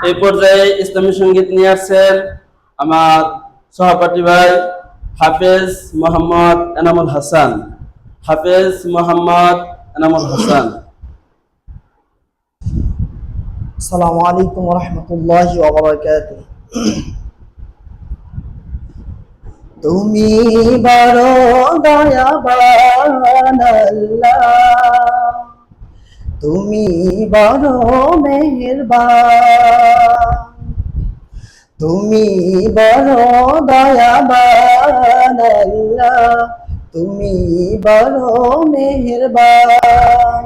এই পর্যায়ে ইসলামী সঙ্গীত নিয়ে আসছেন আমার সহপাঠী ভাই হাফেজ মোহাম্মদ এনামুল হাসান। হাফেজ মোহাম্মদ এনামুল হাসান। আসসালামু আলাইকুম ওয়া রাহমাতুল্লাহি ওয়া বারাকাতুহু। তুমি বড় দয়াবান আল্লাহ, তুমি বড় মেহেরবান, তুমি বড় দয়াবান আল্লাহ, তুমি বড় মেহেরবান।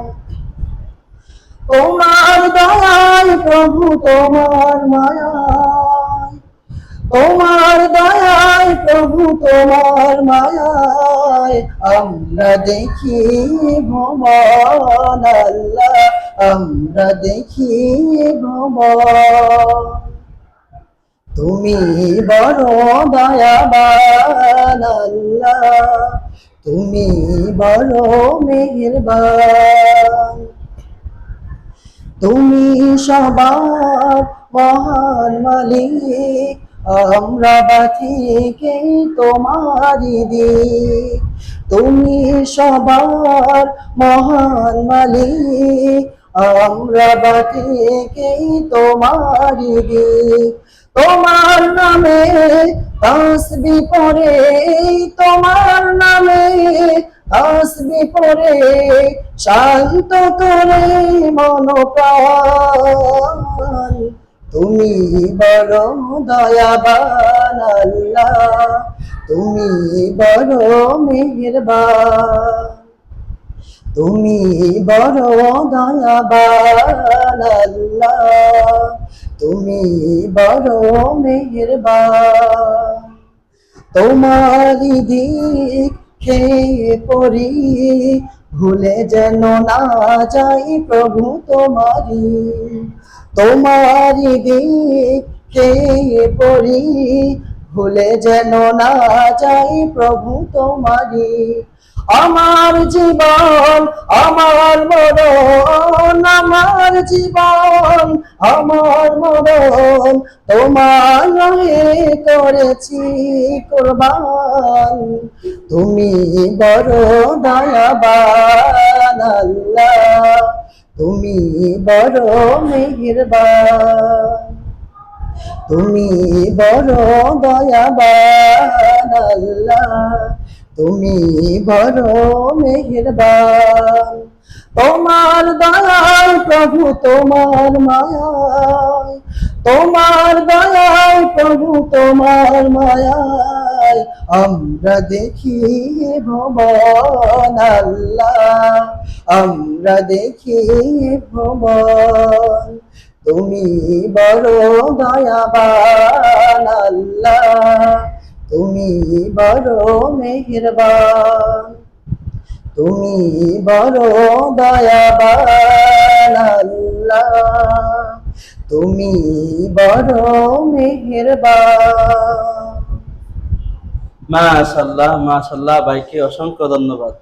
তোমার দয়ায় প্রভু, তোমার মায়ায়, তোমার দয়ায় প্রভু, তোমার মায়ায় আমরা দেখি ভুবন আল্লাহ, আমরা দেখি ভুবন। তুমি বড় দয়াবান আল্লাহ, তুমি বড় মেহেরবান। তুমি সবার মহান মালিক, আমরা বাতিকে তোমারই দিক। তুমি সবার মহান মালিক, আমরা বাতিকে তোমারই দিক। তোমার নামে তাসবিহ পড়ে, তোমার নামে তাসবিহ পড়ে শান্ত করে মন প্রাণ। তুমি বড় দয়াবান আল্লাহ, তুমি বড় মেহেরবান, তুমি বড় দয়াবান আল্লাহ, তুমি বড় মেহেরবান। তোমারই দিক খেয়ে পড়ি, ভুলে যেন না যাই প্রভু তোমারি। তোমারই দিক খেয়ে পড়ি, ভুলে যেন না যাই প্রভু তোমারি। আমার জীবন আমার মরণ, আমার জীবন আমার মরণ তোমার রাহে করেছি কুরবান। তুমি বড় দয়াবান আল্লাহ, তুমি বড় মেহেরবান, তুমি বড় দয়াবান আল্লাহ, তুমি বড় মেহেরবান। তোমার দয়ায় প্রভু, তোমার মায়ায়, তোমার দয়ায় প্রভু, তোমার মায়ায় আমরা দেখি ভুবন আল্লাহ, আমরা দেখি ভুবন। তুমি বড় দয়াবান আল্লাহ, তুমি বড় মেহেরবান, তুমি বড় দয়াবান আল্লাহ, তুমি বড় মেহেরবান। মাশাআল্লাহ মাশাআল্লাহ, ভাইকে অসংখ্য ধন্যবাদ।